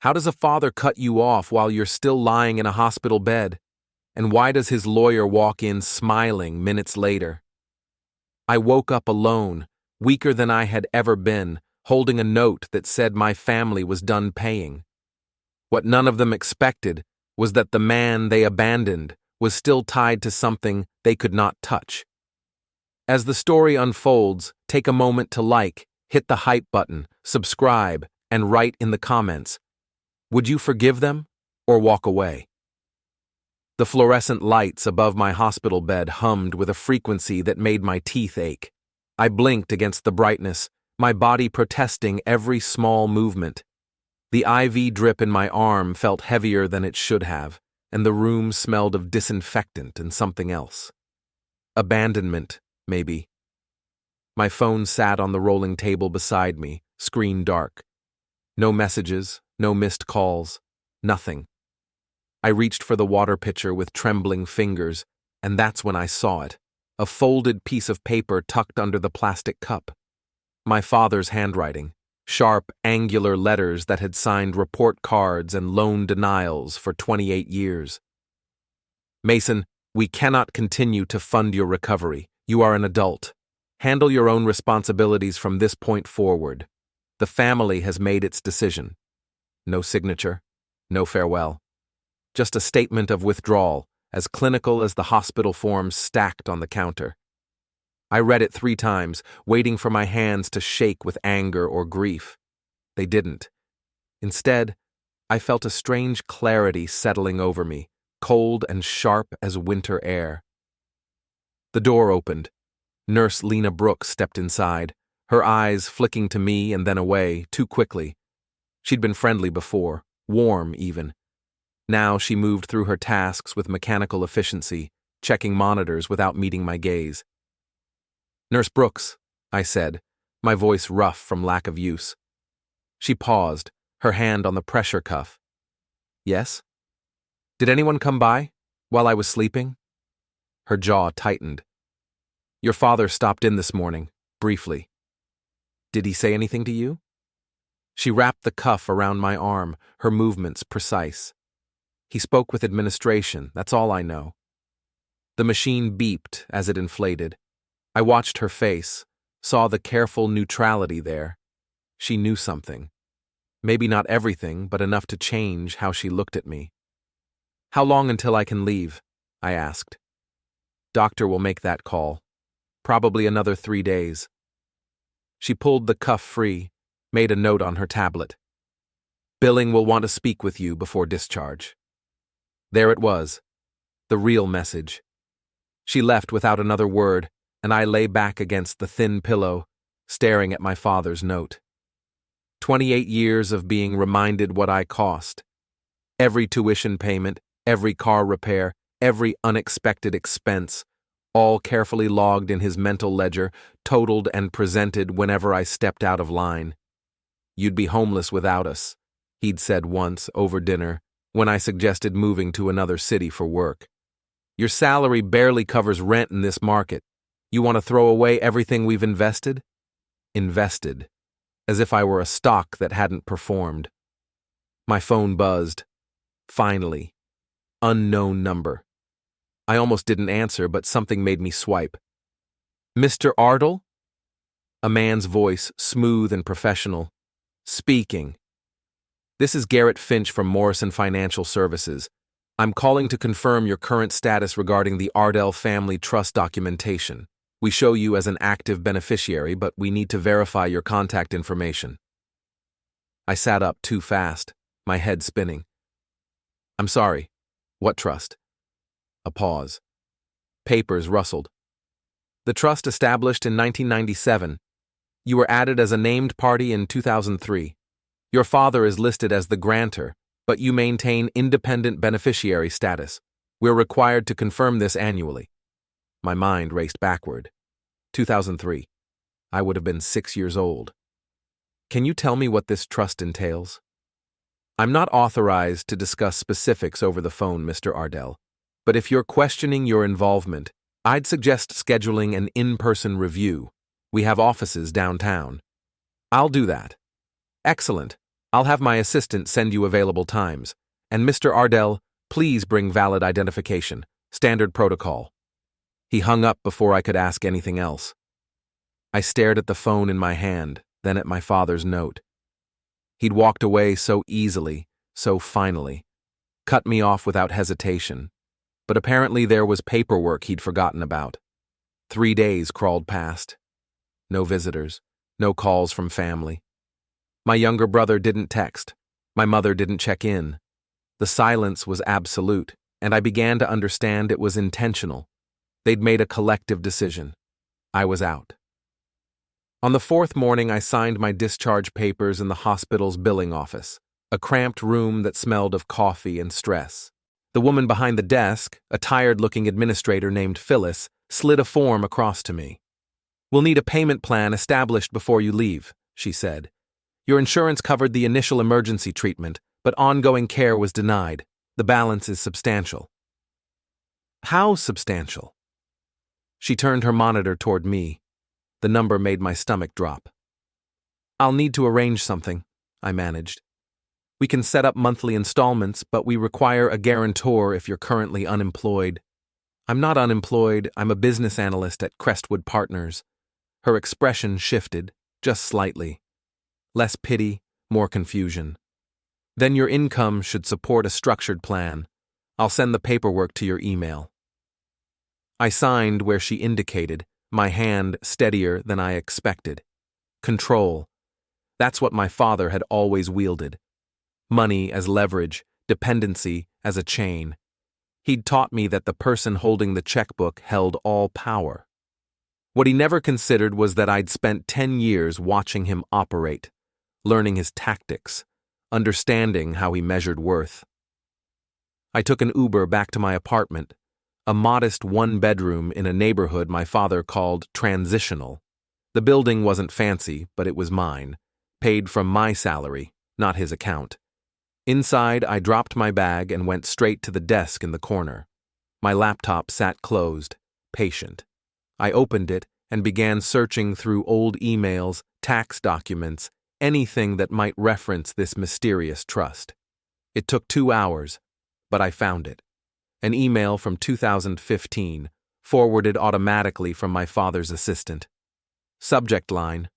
How does a father cut you off while you're still lying in a hospital bed? And why does his lawyer walk in smiling minutes later? I woke up alone, weaker than I had ever been, holding a note that said my family was done paying. What none of them expected was that the man they abandoned was still tied to something they could not touch. As the story unfolds, take a moment to like, hit the hype button, subscribe, and write in the comments. Would you forgive them or walk away? The fluorescent lights above my hospital bed hummed with a frequency that made my teeth ache. I blinked against the brightness, my body protesting every small movement. The IV drip in my arm felt heavier than it should have, and the room smelled of disinfectant and something else. Abandonment, maybe. My phone sat on the rolling table beside me, screen dark. No messages, no missed calls, nothing. I reached for the water pitcher with trembling fingers, and that's when I saw it, a folded piece of paper tucked under the plastic cup. My father's handwriting, sharp, angular letters that had signed report cards and loan denials for 28 years. Mason, we cannot continue to fund your recovery. You are an adult. Handle your own responsibilities from this point forward. The family has made its decision. No signature, no farewell. Just a statement of withdrawal, as clinical as the hospital forms stacked on the counter. I read it 3 times, waiting for my hands to shake with anger or grief. They didn't. Instead, I felt a strange clarity settling over me, cold and sharp as winter air. The door opened. Nurse Lena Brooks stepped inside, her eyes flicking to me and then away, too quickly. She'd been friendly before, warm even. Now she moved through her tasks with mechanical efficiency, checking monitors without meeting my gaze. "Nurse Brooks," I said, my voice rough from lack of use. She paused, her hand on the pressure cuff. "Yes? Did anyone come by while I was sleeping?" Her jaw tightened. "Your father stopped in this morning, briefly. Did he say anything to you?" She wrapped the cuff around my arm, her movements precise. "He spoke with administration, that's all I know." The machine beeped as it inflated. I watched her face, saw the careful neutrality there. She knew something. Maybe not everything, but enough to change how she looked at me. "How long until I can leave?" I asked. "Doctor will make that call. Probably another 3 days." She pulled the cuff free, made a note on her tablet. "Billing will want to speak with you before discharge." There it was, the real message. She left without another word, and I lay back against the thin pillow, staring at my father's note. 28 years of being reminded what I cost. Every tuition payment, every car repair, every unexpected expense, all carefully logged in his mental ledger, totaled and presented whenever I stepped out of line. "You'd be homeless without us," he'd said once over dinner, when I suggested moving to another city for work. "Your salary barely covers rent in this market. You want to throw away everything we've invested?" Invested. As if I were a stock that hadn't performed. My phone buzzed. Finally. Unknown number. I almost didn't answer, but something made me swipe. "Mr. Ardel?" A man's voice, smooth and professional. "Speaking. This is Garrett Finch from Morrison Financial Services. I'm calling to confirm your current status regarding the Ardel family trust documentation. We show you as an active beneficiary, but we need to verify your contact information." I sat up too fast, my head spinning. "I'm sorry. What trust?" A pause. Papers rustled. "The trust established in 1997. You were added as a named party in 2003. Your father is listed as the grantor, but you maintain independent beneficiary status. We're required to confirm this annually." My mind raced backward. 2003. I would have been 6 years old. "Can you tell me what this trust entails?" "I'm not authorized to discuss specifics over the phone, Mr. Ardel, but if you're questioning your involvement, I'd suggest scheduling an in-person review. We have offices downtown." "I'll do that." "Excellent. I'll have my assistant send you available times. And Mr. Ardel, please bring valid identification. Standard protocol. He hung up before I could ask anything else. I stared at the phone in my hand, then at my father's note. He'd walked away so easily, so finally. Cut me off without hesitation. But apparently there was paperwork he'd forgotten about. 3 days crawled past. No visitors, no calls from family. My younger brother didn't text. My mother didn't check in. The silence was absolute, and I began to understand it was intentional. They'd made a collective decision. I was out. On the 4th morning, I signed my discharge papers in the hospital's billing office, a cramped room that smelled of coffee and stress. The woman behind the desk, a tired-looking administrator named Phyllis, slid a form across to me. "We'll need a payment plan established before you leave," she said. "Your insurance covered the initial emergency treatment, but ongoing care was denied. The balance is substantial." "How substantial?" She turned her monitor toward me. The number made my stomach drop. "I'll need to arrange something," I managed. "We can set up monthly installments, but we require a guarantor if you're currently unemployed." "I'm not unemployed, I'm a business analyst at Crestwood Partners." Her expression shifted, just slightly. Less pity, more confusion. "Then your income should support a structured plan. I'll send the paperwork to your email." I signed where she indicated, my hand steadier than I expected. Control. That's what my father had always wielded. Money as leverage, dependency as a chain. He'd taught me that the person holding the checkbook held all power. What he never considered was that I'd spent 10 years watching him operate, learning his tactics, understanding how he measured worth. I took an Uber back to my apartment, a modest 1-bedroom in a neighborhood my father called transitional. The building wasn't fancy, but it was mine, paid from my salary, not his account. Inside, I dropped my bag and went straight to the desk in the corner. My laptop sat closed, patient. I opened it and began searching through old emails, tax documents, anything that might reference this mysterious trust. It took 2 hours, but I found it. An email from 2015, forwarded automatically from my father's assistant. Subject line: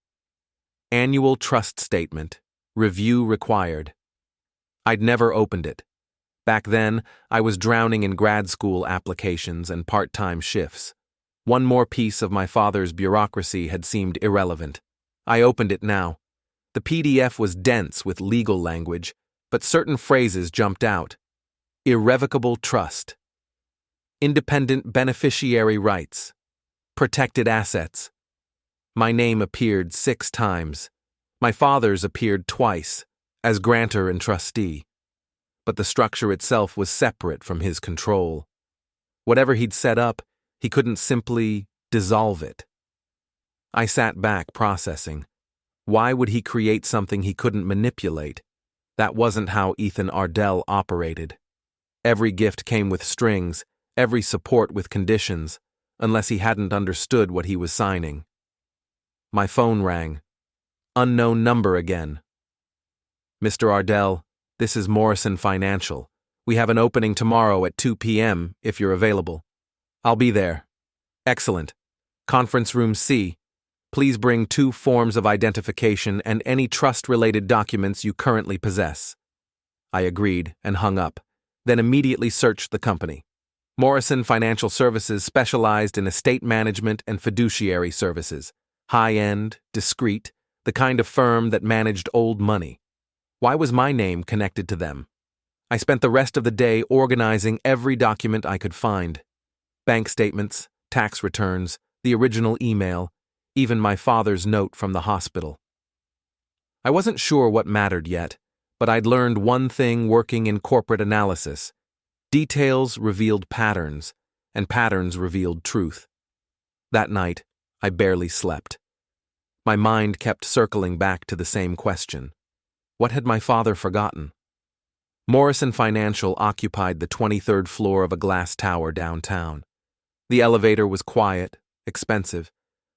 Annual Trust Statement, Review Required. I'd never opened it. Back then, I was drowning in grad school applications and part-time shifts. One more piece of my father's bureaucracy had seemed irrelevant. I opened it now. The PDF was dense with legal language, but certain phrases jumped out. Irrevocable trust. Independent beneficiary rights. Protected assets. My name appeared 6 times. My father's appeared twice, as grantor and trustee. But the structure itself was separate from his control. Whatever he'd set up, he couldn't simply dissolve it. I sat back processing. Why would he create something he couldn't manipulate? That wasn't how Ethan Ardel operated. Every gift came with strings, every support with conditions, unless he hadn't understood what he was signing. My phone rang. Unknown number again. "Mr. Ardel, this is Morrison Financial. We have an opening tomorrow at 2 p.m. if you're available." "I'll be there." "Excellent. Conference room C. Please bring 2 forms of identification and any trust-related documents you currently possess." I agreed and hung up, then immediately searched the company. Morrison Financial Services specialized in estate management and fiduciary services. High-end, discreet, the kind of firm that managed old money. Why was my name connected to them? I spent the rest of the day organizing every document I could find. Bank statements, tax returns, the original email, even my father's note from the hospital. I wasn't sure what mattered yet, but I'd learned one thing working in corporate analysis. Details revealed patterns, and patterns revealed truth. That night, I barely slept. My mind kept circling back to the same question. What had my father forgotten? Morrison Financial occupied the 23rd floor of a glass tower downtown. The elevator was quiet, expensive,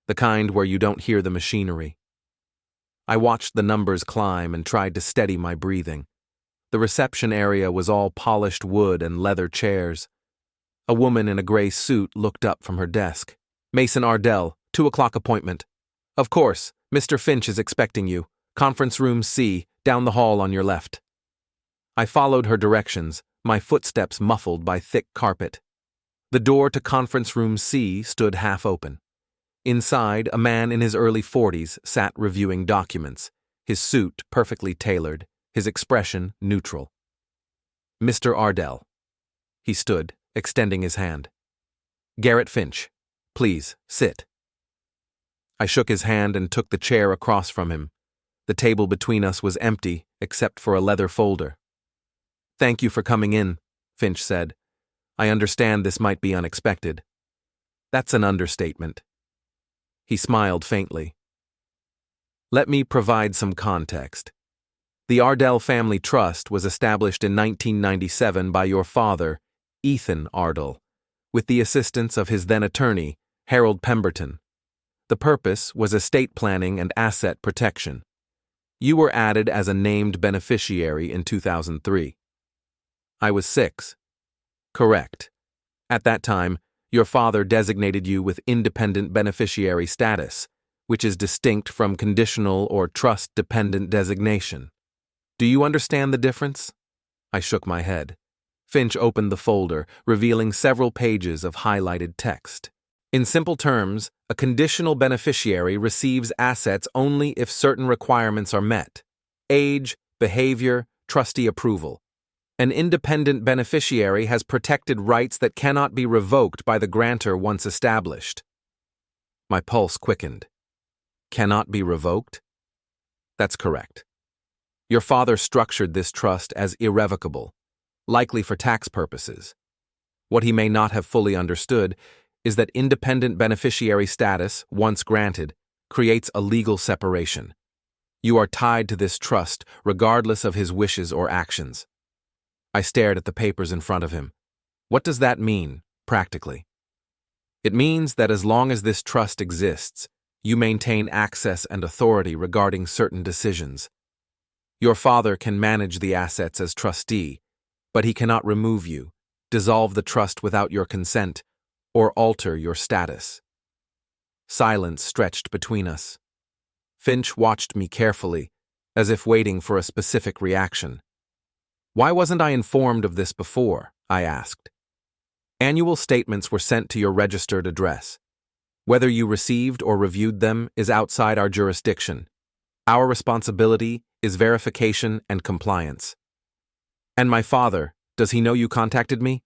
the kind where you don't hear the machinery. I watched the numbers climb and tried to steady my breathing. The reception area was all polished wood and leather chairs. A woman in a gray suit looked up from her desk. "Mason Ardel, 2 o'clock appointment." "Of course, Mr. Finch is expecting you. Conference room C, down the hall on your left." I followed her directions, my footsteps muffled by thick carpet. The door to conference room C stood half open. Inside, a man in his early 40s sat reviewing documents, his suit perfectly tailored, his expression neutral. "Mr. Ardel." He stood, extending his hand. "Garrett Finch, please, sit." I shook his hand and took the chair across from him. The table between us was empty, except for a leather folder. "Thank you for coming in," Finch said. "I understand this might be unexpected." "That's an understatement." He smiled faintly. "Let me provide some context. The Ardel Family Trust was established in 1997 by your father, Ethan Ardel, with the assistance of his then attorney, Harold Pemberton. The purpose was estate planning and asset protection. You were added as a named beneficiary in 2003. I was 6. Correct. At that time, your father designated you with independent beneficiary status, which is distinct from conditional or trust-dependent designation. Do you understand the difference? I shook my head. Finch opened the folder, revealing several pages of highlighted text. In simple terms, a conditional beneficiary receives assets only if certain requirements are met: age, behavior, trustee approval. An independent beneficiary has protected rights that cannot be revoked by the grantor once established. My pulse quickened. Cannot be revoked? That's correct. Your father structured this trust as irrevocable, likely for tax purposes. What he may not have fully understood is that independent beneficiary status, once granted, creates a legal separation. You are tied to this trust regardless of his wishes or actions. I stared at the papers in front of him. What does that mean, practically? It means that as long as this trust exists, you maintain access and authority regarding certain decisions. Your father can manage the assets as trustee, but he cannot remove you, dissolve the trust without your consent, or alter your status. Silence stretched between us. Finch watched me carefully, as if waiting for a specific reaction. Why wasn't I informed of this before? I asked. Annual statements were sent to your registered address. Whether you received or reviewed them is outside our jurisdiction. Our responsibility is verification and compliance. And my father, does he know you contacted me?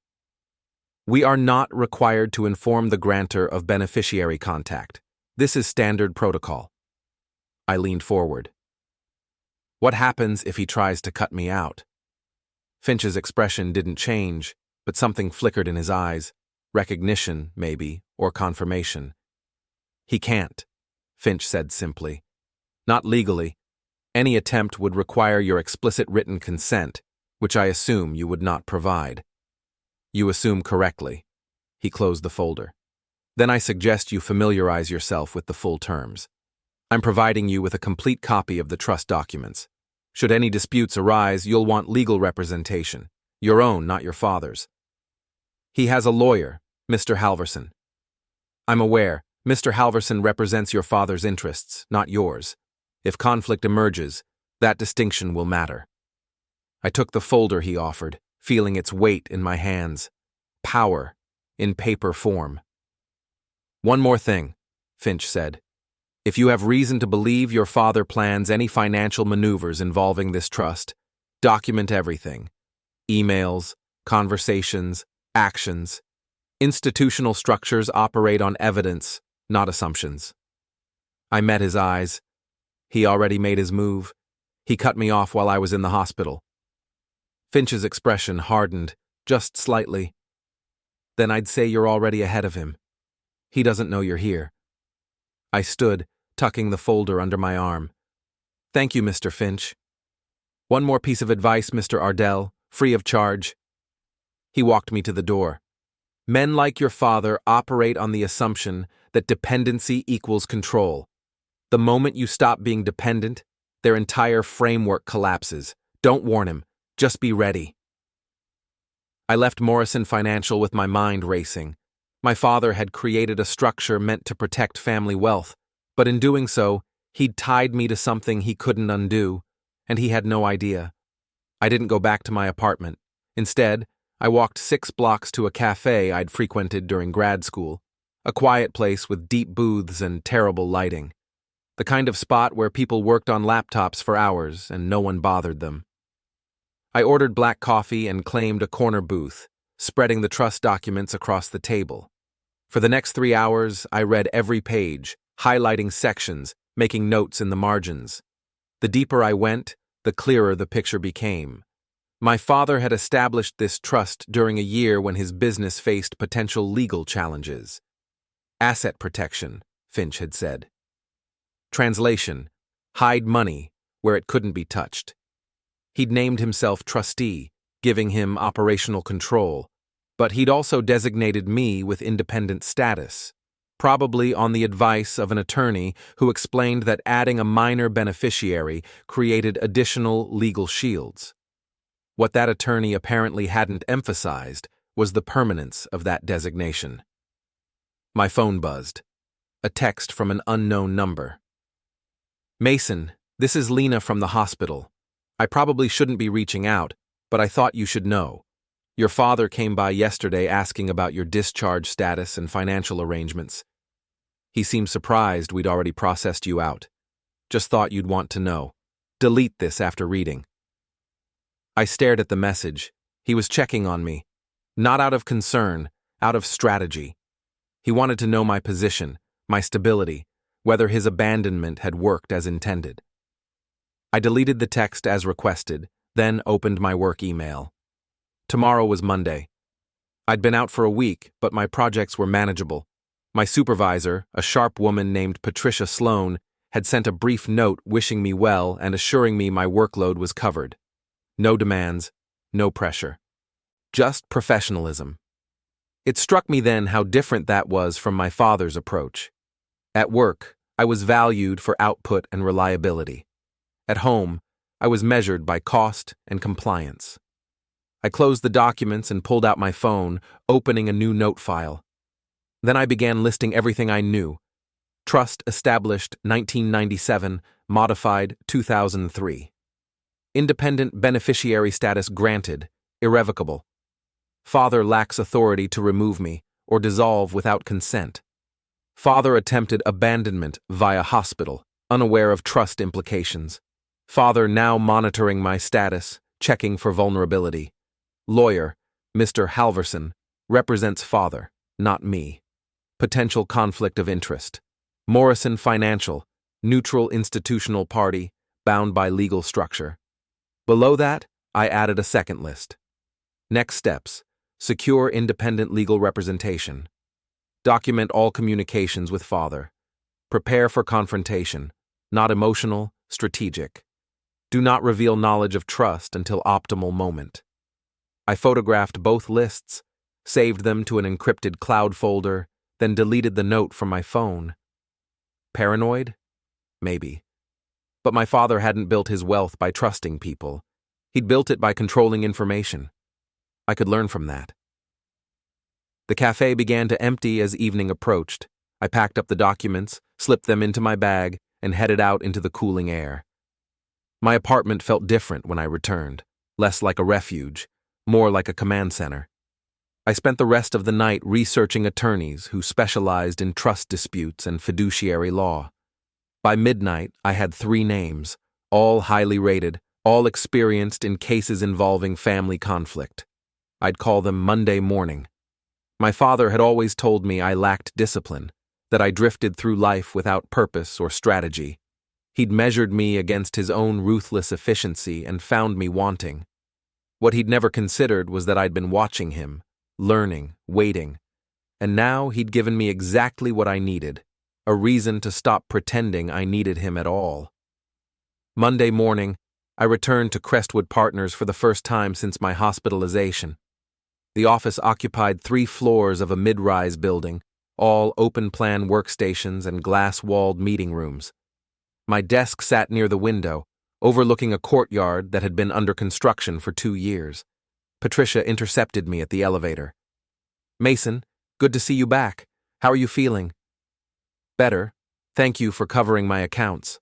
We are not required to inform the grantor of beneficiary contact. This is standard protocol. I leaned forward. What happens if he tries to cut me out? Finch's expression didn't change, but something flickered in his eyes. Recognition, maybe, or confirmation. He can't, Finch said simply. Not legally. Any attempt would require your explicit written consent, which I assume you would not provide. You assume correctly. He closed the folder. Then I suggest you familiarize yourself with the full terms. I'm providing you with a complete copy of the trust documents. Should any disputes arise, you'll want legal representation. Your own, not your father's. He has a lawyer, Mr. Halverson. I'm aware, Mr. Halverson represents your father's interests, not yours. If conflict emerges, that distinction will matter. I took the folder he offered, feeling its weight in my hands. Power, in paper form. One more thing, Finch said. If you have reason to believe your father plans any financial maneuvers involving this trust, document everything. Emails, conversations, actions. Institutional structures operate on evidence, not assumptions. I met his eyes. He already made his move. He cut me off while I was in the hospital. Finch's expression hardened, just slightly. Then I'd say you're already ahead of him. He doesn't know you're here. I stood, tucking the folder under my arm. Thank you, Mr. Finch. One more piece of advice, Mr. Ardel, free of charge. He walked me to the door. Men like your father operate on the assumption that dependency equals control. The moment you stop being dependent, their entire framework collapses. Don't warn him. Just be ready. I left Morrison Financial with my mind racing. My father had created a structure meant to protect family wealth, but in doing so, he'd tied me to something he couldn't undo, and he had no idea. I didn't go back to my apartment. Instead, I walked 6 blocks to a cafe I'd frequented during grad school, a quiet place with deep booths and terrible lighting. The kind of spot where people worked on laptops for hours and no one bothered them. I ordered black coffee and claimed a corner booth, spreading the trust documents across the table. For the next 3 hours, I read every page, highlighting sections, making notes in the margins. The deeper I went, the clearer the picture became. My father had established this trust during a year when his business faced potential legal challenges. Asset protection, Finch had said. Translation: hide money where it couldn't be touched. He'd named himself trustee, giving him operational control, but he'd also designated me with independent status, probably on the advice of an attorney who explained that adding a minor beneficiary created additional legal shields. What that attorney apparently hadn't emphasized was the permanence of that designation. My phone buzzed. A text from an unknown number. Mason, this is Lena from the hospital. I probably shouldn't be reaching out, but I thought you should know. Your father came by yesterday asking about your discharge status and financial arrangements. He seemed surprised we'd already processed you out. Just thought you'd want to know. Delete this after reading. I stared at the message. He was checking on me. Not out of concern, out of strategy. He wanted to know my position, my stability, whether his abandonment had worked as intended. I deleted the text as requested, then opened my work email. Tomorrow was Monday. I'd been out for a week, but my projects were manageable. My supervisor, a sharp woman named Patricia Sloan, had sent a brief note wishing me well and assuring me my workload was covered. No demands, no pressure. Just professionalism. It struck me then how different that was from my father's approach. At work, I was valued for output and reliability. At home, I was measured by cost and compliance. I closed the documents and pulled out my phone, opening a new note file. Then I began listing everything I knew. Trust established 1997, modified 2003. Independent beneficiary status granted, irrevocable. Father lacks authority to remove me or dissolve without consent. Father attempted abandonment via hospital, unaware of trust implications. Father now monitoring my status, checking for vulnerability. Lawyer, Mr. Halverson, represents father, not me. Potential conflict of interest. Morrison Financial, neutral institutional party, bound by legal structure. Below that, I added a second list. Next steps: secure independent legal representation. Document all communications with father. Prepare for confrontation, not emotional, strategic. Do not reveal knowledge of trust until optimal moment. I photographed both lists, saved them to an encrypted cloud folder, then deleted the note from my phone. Paranoid? Maybe. But my father hadn't built his wealth by trusting people. He'd built it by controlling information. I could learn from that. The cafe began to empty as evening approached. I packed up the documents, slipped them into my bag, and headed out into the cooling air. My apartment felt different when I returned, less like a refuge, more like a command center. I spent the rest of the night researching attorneys who specialized in trust disputes and fiduciary law. By midnight, I had 3 names, all highly rated, all experienced in cases involving family conflict. I'd call them Monday morning. My father had always told me I lacked discipline, that I drifted through life without purpose or strategy. He'd measured me against his own ruthless efficiency and found me wanting. What he'd never considered was that I'd been watching him, learning, waiting, and now he'd given me exactly what I needed, a reason to stop pretending I needed him at all. Monday morning, I returned to Crestwood Partners for the first time since my hospitalization. The office occupied 3 floors of a mid-rise building, all open-plan workstations and glass-walled meeting rooms. My desk sat near the window, overlooking a courtyard that had been under construction for 2 years. Patricia intercepted me at the elevator. "Mason, good to see you back. How are you feeling?" "Better. Thank you for covering my accounts."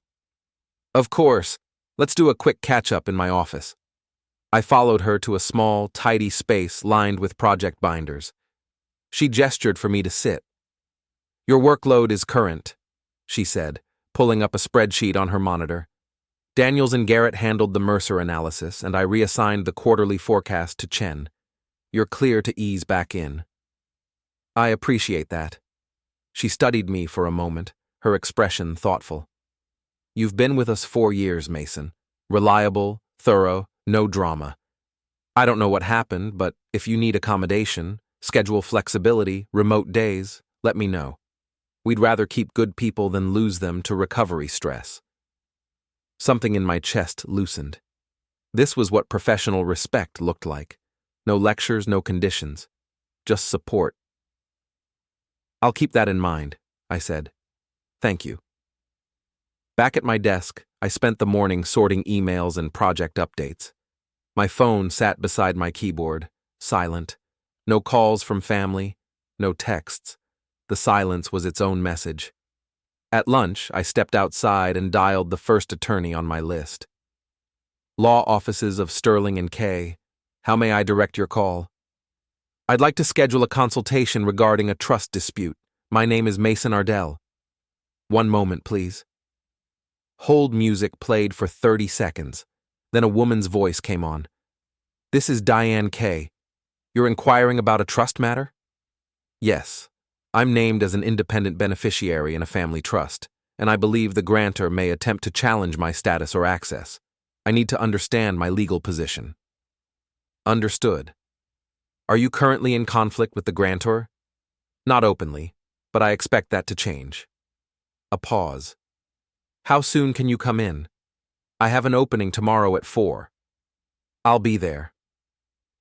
"Of course. Let's do a quick catch-up in my office." I followed her to a small, tidy space lined with project binders. She gestured for me to sit. "Your workload is current," she said, pulling up a spreadsheet on her monitor. Daniels and Garrett handled the Mercer analysis, and I reassigned the quarterly forecast to Chen. "You're clear to ease back in." "I appreciate that." She studied me for a moment, her expression thoughtful. "You've been with us 4 years, Mason. Reliable, thorough, no drama. I don't know what happened, but if you need accommodation, schedule flexibility, remote days, let me know. We'd rather keep good people than lose them to recovery stress." Something in my chest loosened. This was what professional respect looked like. No lectures, no conditions. Just support. "I'll keep that in mind," I said. "Thank you." Back at my desk, I spent the morning sorting emails and project updates. My phone sat beside my keyboard, silent. No calls from family, no texts. The silence was its own message. At lunch, I stepped outside and dialed the first attorney on my list. "Law offices of Sterling and Kay. How may I direct your call?" "I'd like to schedule a consultation regarding a trust dispute. My name is Mason Ardel." "One moment, please." Hold music played for 30 seconds. Then a woman's voice came on. "This is Diane Kay. You're inquiring about a trust matter?" "Yes. I'm named as an independent beneficiary in a family trust, and I believe the grantor may attempt to challenge my status or access. I need to understand my legal position." "Understood. Are you currently in conflict with the grantor?" "Not openly, but I expect that to change." A pause. "How soon can you come in?" "I have an opening tomorrow at 4. "I'll be there."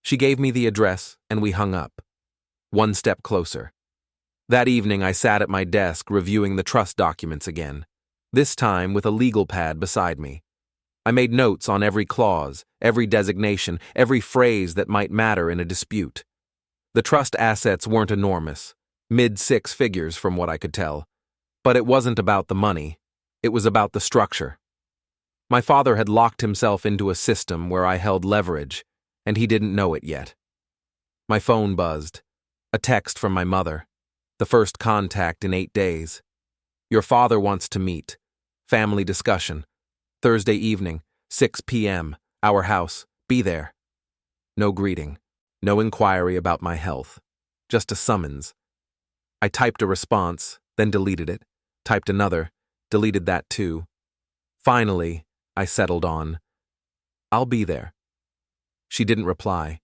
She gave me the address, and we hung up. One step closer. That evening, I sat at my desk reviewing the trust documents again, this time with a legal pad beside me. I made notes on every clause, every designation, every phrase that might matter in a dispute. The trust assets weren't enormous, mid-6 figures from what I could tell. But it wasn't about the money. It was about the structure. My father had locked himself into a system where I held leverage, and he didn't know it yet. My phone buzzed. A text from my mother. The first contact in 8 days. "Your father wants to meet. Family discussion. Thursday evening, 6 p.m., our house. Be there." No greeting. No inquiry about my health. Just a summons. I typed a response, then deleted it. Typed another, deleted that too. Finally, I settled on, "I'll be there." She didn't reply.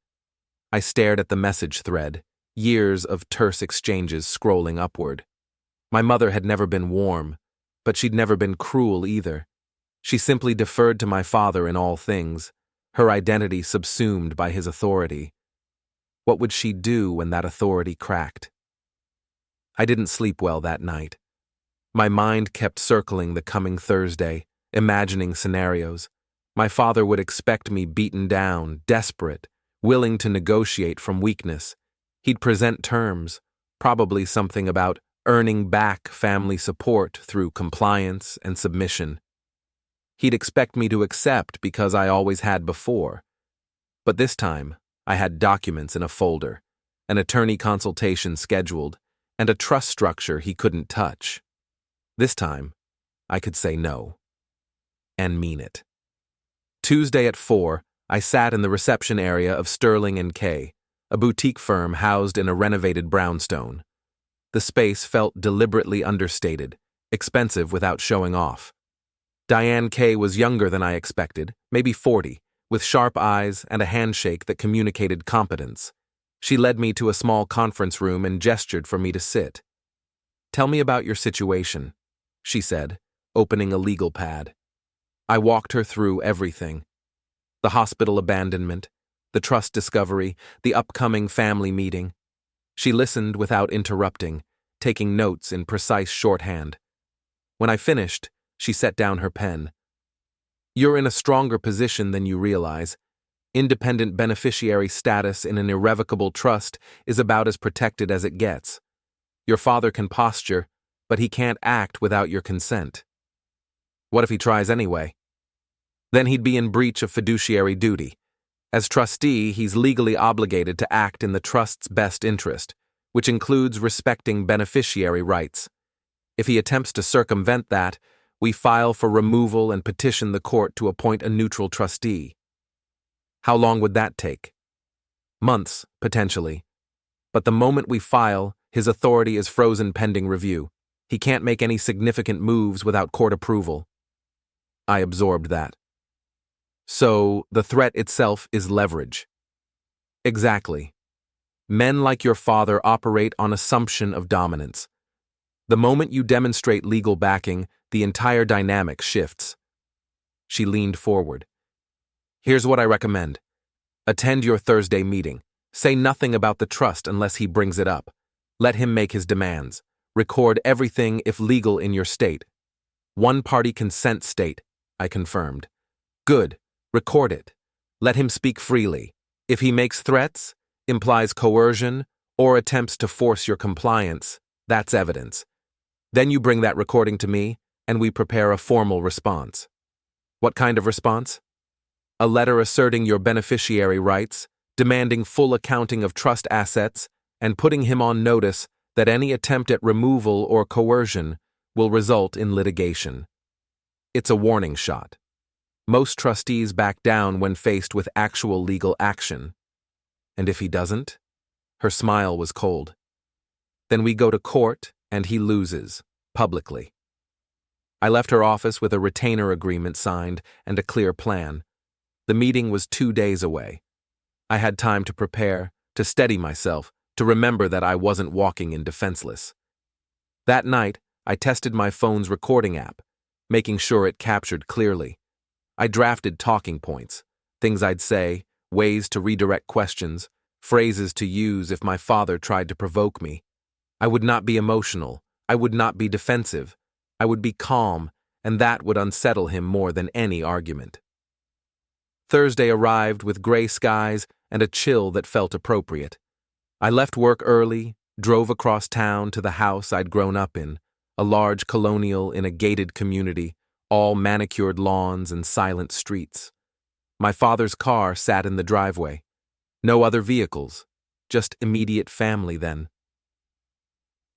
I stared at the message thread, years of terse exchanges scrolling upward. My mother had never been warm, but she'd never been cruel either. She simply deferred to my father in all things, her identity subsumed by his authority. What would she do when that authority cracked? I didn't sleep well that night. My mind kept circling the coming Thursday, imagining scenarios. My father would expect me beaten down, desperate, willing to negotiate from weakness. He'd present terms, probably something about earning back family support through compliance and submission. He'd expect me to accept because I always had before. But this time, I had documents in a folder, an attorney consultation scheduled, and a trust structure he couldn't touch. This time, I could say no. And mean it. Tuesday at 4, I sat in the reception area of Sterling and Kay, a boutique firm housed in a renovated brownstone. The space felt deliberately understated, expensive without showing off. Diane Kay was younger than I expected, maybe 40, with sharp eyes and a handshake that communicated competence. She led me to a small conference room and gestured for me to sit. "Tell me about your situation," she said, opening a legal pad. I walked her through everything. The hospital abandonment, the trust discovery, the upcoming family meeting. She listened without interrupting, taking notes in precise shorthand. When I finished, she set down her pen. You're in a stronger position than you realize. Independent beneficiary status in an irrevocable trust is about as protected as it gets. Your father can posture, but he can't act without your consent. What if he tries anyway? Then he'd be in breach of fiduciary duty. As trustee, he's legally obligated to act in the trust's best interest, which includes respecting beneficiary rights. If he attempts to circumvent that, we file for removal and petition the court to appoint a neutral trustee. How long would that take? Months, potentially. But the moment we file, his authority is frozen pending review. He can't make any significant moves without court approval. I absorbed that. So, the threat itself is leverage. Exactly. Men like your father operate on assumption of dominance. The moment you demonstrate legal backing, the entire dynamic shifts. She leaned forward. Here's what I recommend. Attend your Thursday meeting. Say nothing about the trust unless he brings it up. Let him make his demands. Record everything if legal in your state. One-party consent state, I confirmed. Good. Record it. Let him speak freely. If he makes threats, implies coercion, or attempts to force your compliance, that's evidence. Then you bring that recording to me, and we prepare a formal response. What kind of response? A letter asserting your beneficiary rights, demanding full accounting of trust assets, and putting him on notice that any attempt at removal or coercion will result in litigation. It's a warning shot. Most trustees back down when faced with actual legal action. And if he doesn't? Her smile was cold. Then we go to court, and he loses, publicly. I left her office with a retainer agreement signed and a clear plan. The meeting was 2 days away. I had time to prepare, to steady myself, to remember that I wasn't walking in defenseless. That night, I tested my phone's recording app, making sure it captured clearly. I drafted talking points, things I'd say, ways to redirect questions, phrases to use if my father tried to provoke me. I would not be emotional. I would not be defensive. I would be calm, and that would unsettle him more than any argument. Thursday arrived with gray skies and a chill that felt appropriate. I left work early, drove across town to the house I'd grown up in, a large colonial in a gated community, all manicured lawns and silent streets. My father's car sat in the driveway. No other vehicles, just immediate family then.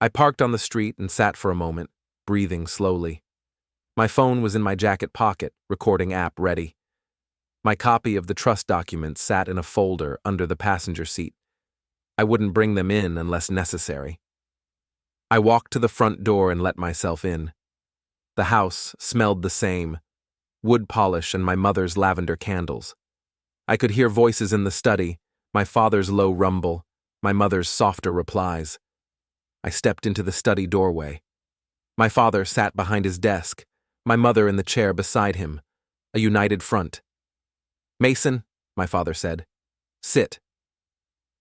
I parked on the street and sat for a moment, breathing slowly. My phone was in my jacket pocket, recording app ready. My copy of the trust documents sat in a folder under the passenger seat. I wouldn't bring them in unless necessary. I walked to the front door and let myself in. The house smelled the same, wood polish and my mother's lavender candles. I could hear voices in the study, my father's low rumble, my mother's softer replies. I stepped into the study doorway. My father sat behind his desk, my mother in the chair beside him, a united front. "Mason," my father said, "sit."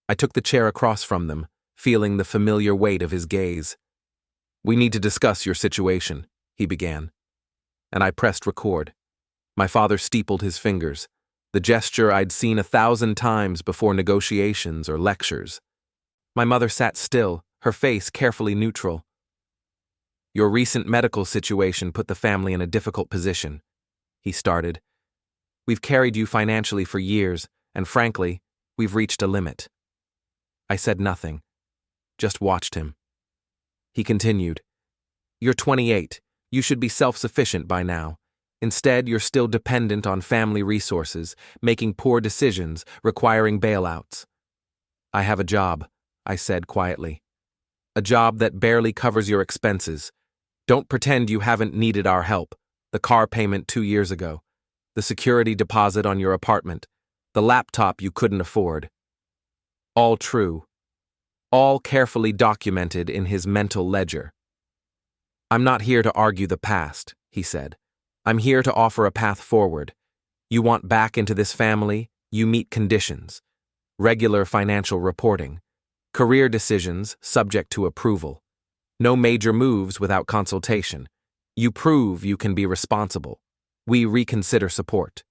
I took the chair across from them, feeling the familiar weight of his gaze. "We need to discuss your situation," he began. And I pressed record. My father steepled his fingers, the gesture I'd seen 1,000 times before negotiations or lectures. My mother sat still, her face carefully neutral. "Your recent medical situation put the family in a difficult position," he started. "We've carried you financially for years, and frankly, we've reached a limit." I said nothing, just watched him. He continued, "You're 28. You should be self-sufficient by now. Instead, you're still dependent on family resources, making poor decisions, requiring bailouts." "I have a job," I said quietly. "A job that barely covers your expenses. Don't pretend you haven't needed our help. The car payment 2 years ago, the security deposit on your apartment, the laptop you couldn't afford." All true. All carefully documented in his mental ledger. "I'm not here to argue the past," he said. "I'm here to offer a path forward. You want back into this family, you meet conditions. Regular financial reporting. Career decisions subject to approval. No major moves without consultation. You prove you can be responsible. We reconsider support.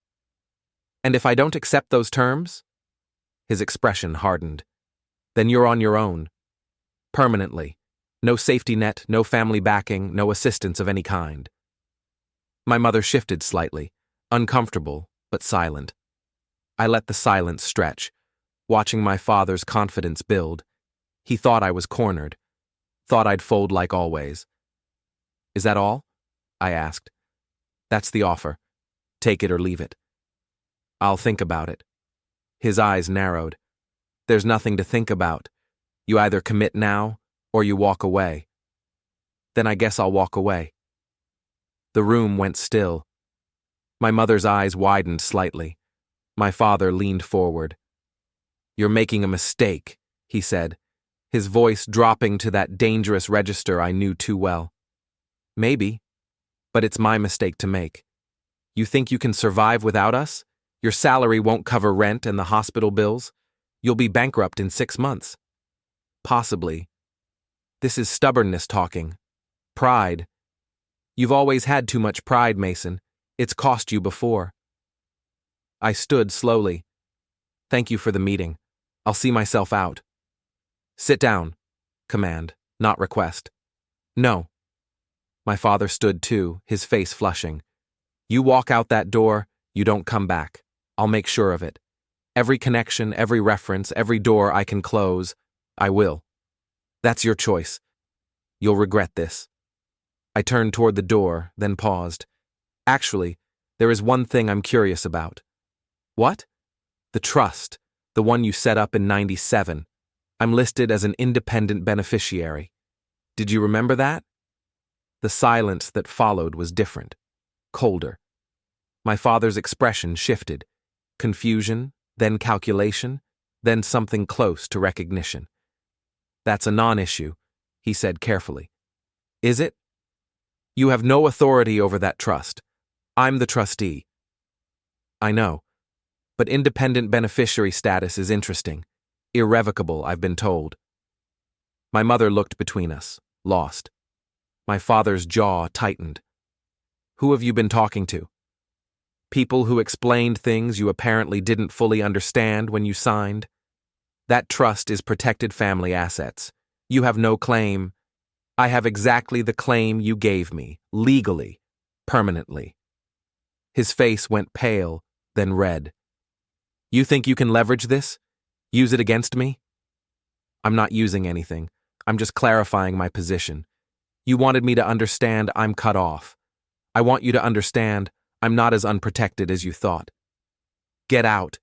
And if I don't accept those terms? His expression hardened. Then you're on your own. Permanently. No safety net, no family backing, no assistance of any kind. My mother shifted slightly, uncomfortable, but silent. I let the silence stretch, watching my father's confidence build. He thought I was cornered, thought I'd fold like always. Is that all? I asked. That's the offer. Take it or leave it. I'll think about it. His eyes narrowed. There's nothing to think about. You either commit now, or you walk away. Then I guess I'll walk away. The room went still. My mother's eyes widened slightly. My father leaned forward. You're making a mistake, he said, his voice dropping to that dangerous register I knew too well. Maybe, but it's my mistake to make. You think you can survive without us? Your salary won't cover rent and the hospital bills. You'll be bankrupt in 6 months. Possibly. This is stubbornness talking. Pride. You've always had too much pride, Mason. It's cost you before. I stood slowly. Thank you for the meeting. I'll see myself out. Sit down. Command, not request. No. My father stood too, his face flushing. You walk out that door, you don't come back. I'll make sure of it. Every connection, every reference, every door I can close, I will. That's your choice. You'll regret this. I turned toward the door, then paused. Actually, there is one thing I'm curious about. What? The trust, the one you set up in '97. I'm listed as an independent beneficiary. Did you remember that? The silence that followed was different, colder. My father's expression shifted. Confusion, then calculation, then something close to recognition. That's a non-issue, he said carefully. Is it? You have no authority over that trust. I'm the trustee. I know, but independent beneficiary status is interesting. Irrevocable, I've been told. My mother looked between us, lost. My father's jaw tightened. Who have you been talking to? People who explained things you apparently didn't fully understand when you signed? That trust is protected family assets. You have no claim. I have exactly the claim you gave me, legally, permanently. His face went pale, then red. You think you can leverage this? Use it against me? I'm not using anything. I'm just clarifying my position. You wanted me to understand I'm cut off. I want you to understand I'm not as unprotected as you thought. Get out.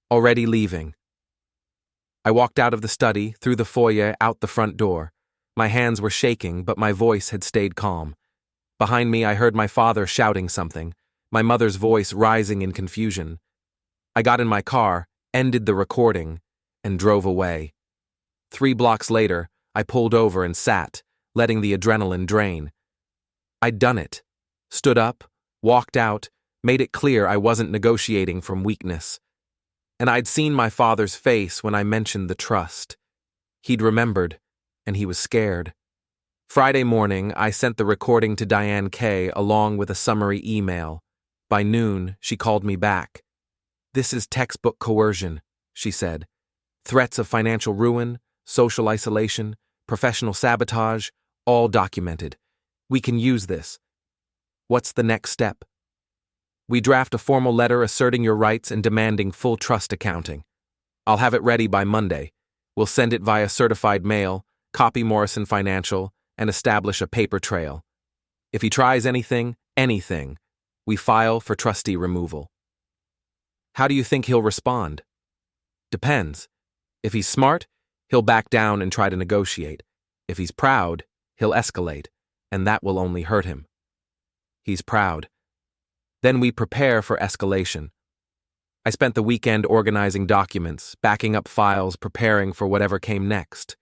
Already leaving. I walked out of the study, through the foyer, out the front door. My hands were shaking, but my voice had stayed calm. Behind me, I heard my father shouting something, my mother's voice rising in confusion. I got in my car, ended the recording, and drove away. 3 blocks later, I pulled over and sat, letting the adrenaline drain. I'd done it. Stood up, walked out, made it clear I wasn't negotiating from weakness. And I'd seen my father's face when I mentioned the trust. He'd remembered, and he was scared. Friday morning, I sent the recording to Diane K. along with a summary email. By noon, she called me back. This is textbook coercion, she said. Threats of financial ruin, social isolation, professional sabotage, all documented. We can use this. What's the next step? We draft a formal letter asserting your rights and demanding full trust accounting. I'll have it ready by Monday. We'll send it via certified mail, copy Morrison Financial, and establish a paper trail. If he tries anything, we file for trustee removal. How do you think he'll respond? Depends. If he's smart, he'll back down and try to negotiate. If he's proud, he'll escalate, and that will only hurt him. He's proud. Then we prepare for escalation. I spent the weekend organizing documents, backing up files, preparing for whatever came next.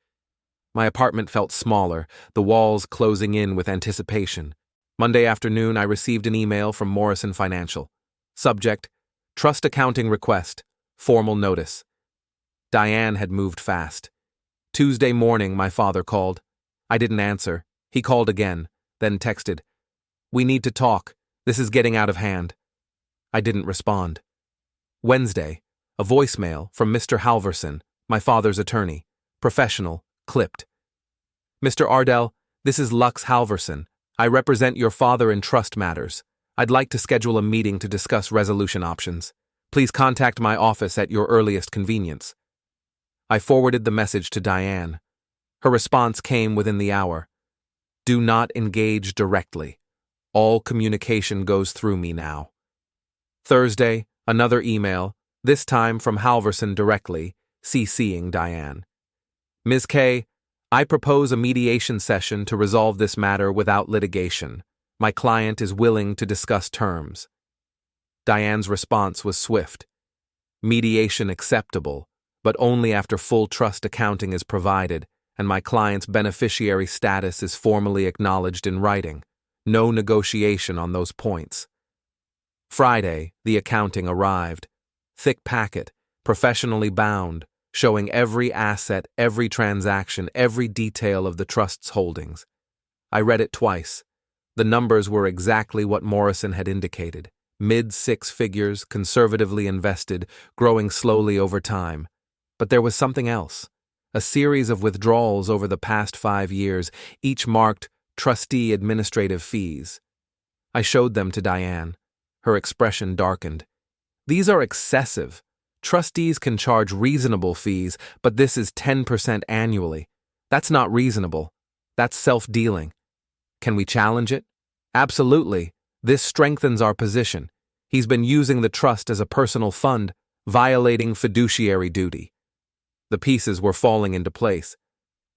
My apartment felt smaller, the walls closing in with anticipation. Monday afternoon, I received an email from Morrison Financial. Subject, Trust Accounting Request, Formal Notice. Diane had moved fast. Tuesday morning, my father called. I didn't answer. He called again, then texted, We need to talk. This is getting out of hand. I didn't respond. Wednesday, a voicemail from Mr. Halverson, my father's attorney. Professional, clipped. Mr. Ardel, this is Lux Halverson. I represent your father in trust matters. I'd like to schedule a meeting to discuss resolution options. Please contact my office at your earliest convenience. I forwarded the message to Diane. Her response came within the hour. Do not engage directly. All communication goes through me now. Thursday, another email, this time from Halverson directly, CCing Diane. Ms. K, I propose a mediation session to resolve this matter without litigation. My client is willing to discuss terms. Diane's response was swift. Mediation acceptable, but only after full trust accounting is provided and my client's beneficiary status is formally acknowledged in writing. No negotiation on those points. Friday, the accounting arrived. Thick packet, professionally bound, showing every asset, every transaction, every detail of the trust's holdings. I read it twice. The numbers were exactly what Morrison had indicated. Mid-six figures, conservatively invested, growing slowly over time. But there was something else. A series of withdrawals over the past 5 years, each marked trustee administrative fees. I showed them to Diane. Her expression darkened. These are excessive. Trustees can charge reasonable fees, but this is 10% annually. That's not reasonable. That's self-dealing. Can we challenge it? Absolutely. This strengthens our position. He's been using the trust as a personal fund, violating fiduciary duty. The pieces were falling into place.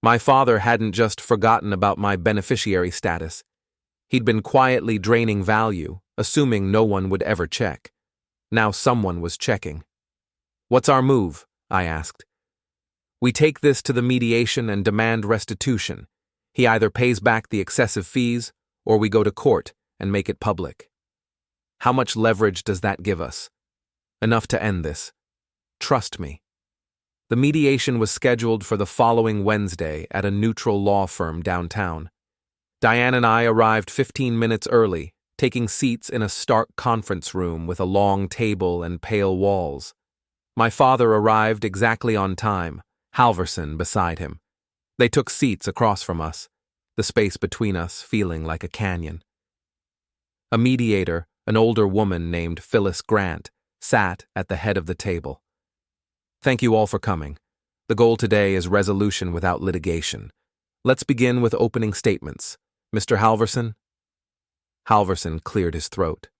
My father hadn't just forgotten about my beneficiary status. He'd been quietly draining value, assuming no one would ever check. Now someone was checking. What's our move? I asked. We take this to the mediation and demand restitution. He either pays back the excessive fees, or we go to court and make it public. How much leverage does that give us? Enough to end this. Trust me. The mediation was scheduled for the following Wednesday at a neutral law firm downtown. Diane and I arrived 15 minutes early, taking seats in a stark conference room with a long table and pale walls. My father arrived exactly on time, Halverson beside him. They took seats across from us, the space between us feeling like a canyon. A mediator, an older woman named Phyllis Grant, sat at the head of the table. Thank you all for coming. The goal today is resolution without litigation. Let's begin with opening statements. Mr. Halverson? Halverson cleared his throat.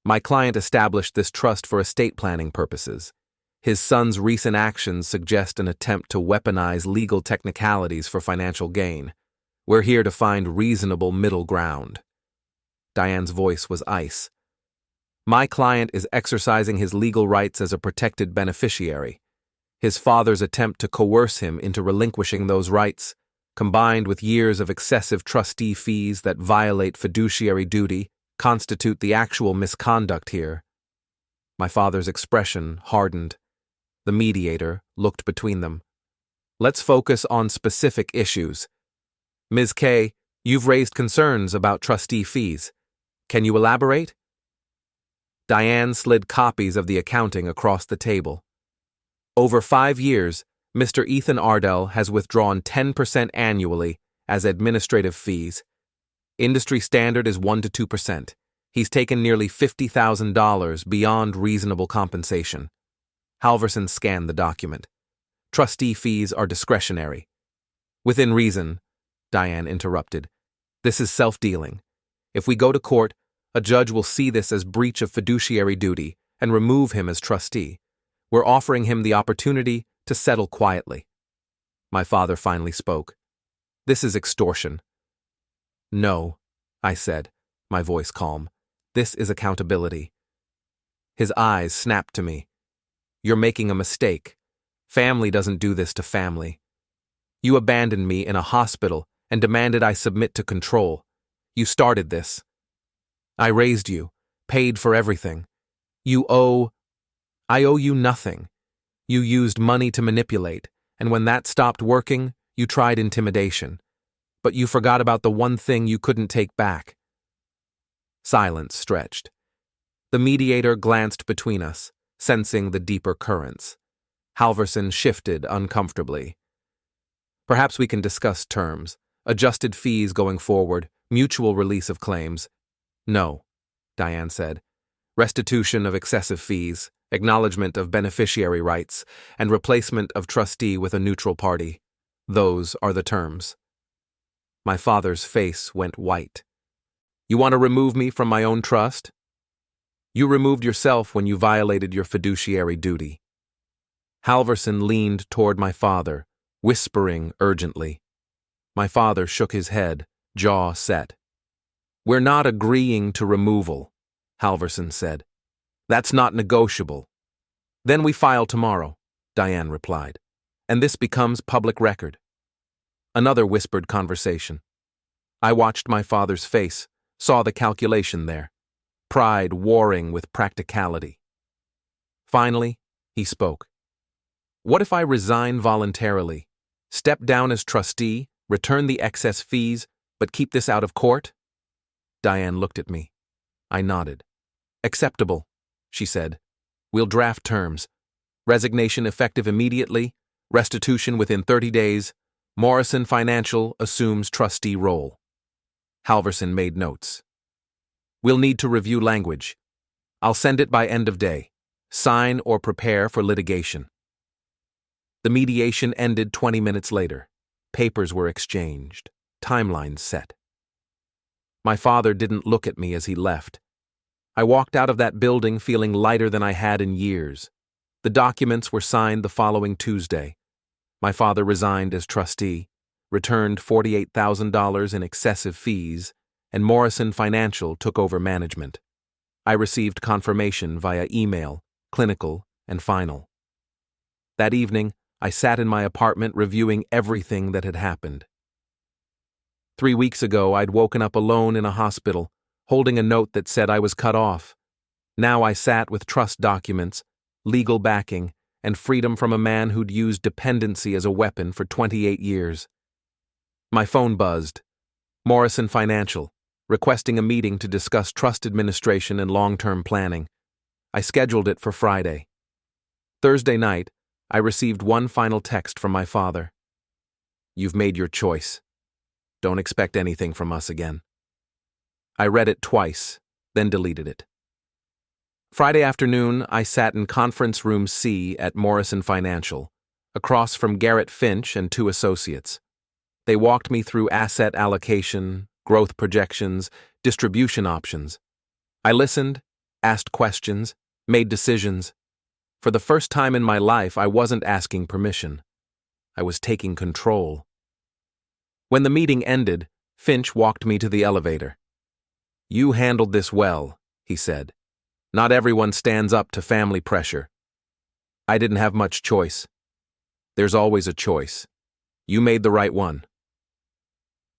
My client established this trust for estate planning purposes. His son's recent actions suggest an attempt to weaponize legal technicalities for financial gain. We're here to find reasonable middle ground. Diane's voice was ice. My client is exercising his legal rights as a protected beneficiary. His father's attempt to coerce him into relinquishing those rights, combined with years of excessive trustee fees that violate fiduciary duty, constitute the actual misconduct here. My father's expression hardened. The mediator looked between them. Let's focus on specific issues. Ms. K, you've raised concerns about trustee fees. Can you elaborate? Diane slid copies of the accounting across the table. Over 5 years, Mr. Ethan Ardel has withdrawn 10% annually as administrative fees. Industry standard is 1 to 2%. He's taken nearly $50,000 beyond reasonable compensation. Halverson scanned the document. Trustee fees are discretionary. Within reason, Diane interrupted. This is self-dealing. If we go to court, a judge will see this as breach of fiduciary duty and remove him as trustee. We're offering him the opportunity to settle quietly. My father finally spoke. This is extortion. No, I said, my voice calm. This is accountability. His eyes snapped to me. You're making a mistake. Family doesn't do this to family. You abandoned me in a hospital and demanded I submit to control. You started this. I raised you, paid for everything. I owe you nothing. You used money to manipulate, and when that stopped working, you tried intimidation. But you forgot about the one thing you couldn't take back. Silence stretched. The mediator glanced between us, sensing the deeper currents. Halverson shifted uncomfortably. Perhaps we can discuss terms, adjusted fees going forward, mutual release of claims. No, Diane said. Restitution of excessive fees, acknowledgement of beneficiary rights, and replacement of trustee with a neutral party. Those are the terms. My father's face went white. You want to remove me from my own trust? You removed yourself when you violated your fiduciary duty. Halverson leaned toward my father, whispering urgently. My father shook his head, jaw set. We're not agreeing to removal, Halverson said. That's not negotiable. Then we file tomorrow, Diane replied, and this becomes public record. Another whispered conversation. I watched my father's face, saw the calculation there, pride warring with practicality. Finally, he spoke. What if I resign voluntarily, step down as trustee, return the excess fees, but keep this out of court? Diane looked at me. I nodded. Acceptable, she said. We'll draft terms. Resignation effective immediately, restitution within 30 days, Morrison Financial assumes trustee role. Halverson made notes. We'll need to review language. I'll send it by end of day. Sign or prepare for litigation. The mediation ended 20 minutes later. Papers were exchanged. Timelines set. My father didn't look at me as he left. I walked out of that building feeling lighter than I had in years. The documents were signed the following Tuesday. My father resigned as trustee, returned $48,000 in excessive fees, and Morrison Financial took over management. I received confirmation via email, clinical, and final. That evening, I sat in my apartment reviewing everything that had happened. 3 weeks ago, I'd woken up alone in a hospital, holding a note that said I was cut off. Now I sat with trust documents, legal backing, and freedom from a man who'd used dependency as a weapon for 28 years. My phone buzzed. Morrison Financial, requesting a meeting to discuss trust administration and long-term planning. I scheduled it for Friday. Thursday night, I received one final text from my father. You've made your choice. Don't expect anything from us again. I read it twice, then deleted it. Friday afternoon, I sat in Conference Room C at Morrison Financial, across from Garrett Finch and 2 associates. They walked me through asset allocation, growth projections, distribution options. I listened, asked questions, made decisions. For the first time in my life, I wasn't asking permission. I was taking control. When the meeting ended, Finch walked me to the elevator. You handled this well, he said. Not everyone stands up to family pressure. I didn't have much choice. There's always a choice. You made the right one.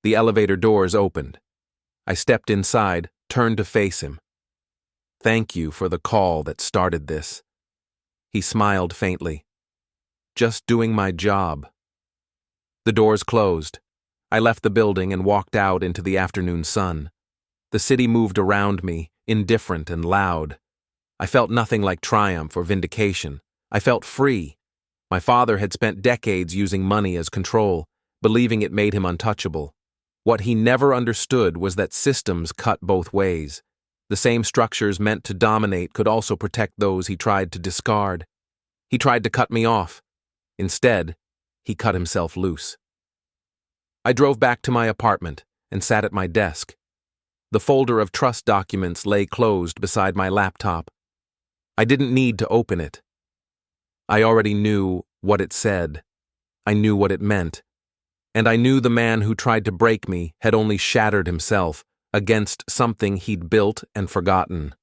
The elevator doors opened. I stepped inside, turned to face him. Thank you for the call that started this. He smiled faintly. Just doing my job. The doors closed. I left the building and walked out into the afternoon sun. The city moved around me, indifferent and loud. I felt nothing like triumph or vindication. I felt free. My father had spent decades using money as control, believing it made him untouchable. What he never understood was that systems cut both ways. The same structures meant to dominate could also protect those he tried to discard. He tried to cut me off. Instead, he cut himself loose. I drove back to my apartment and sat at my desk. The folder of trust documents lay closed beside my laptop. I didn't need to open it. I already knew what it said. I knew what it meant. And I knew the man who tried to break me had only shattered himself against something he'd built and forgotten.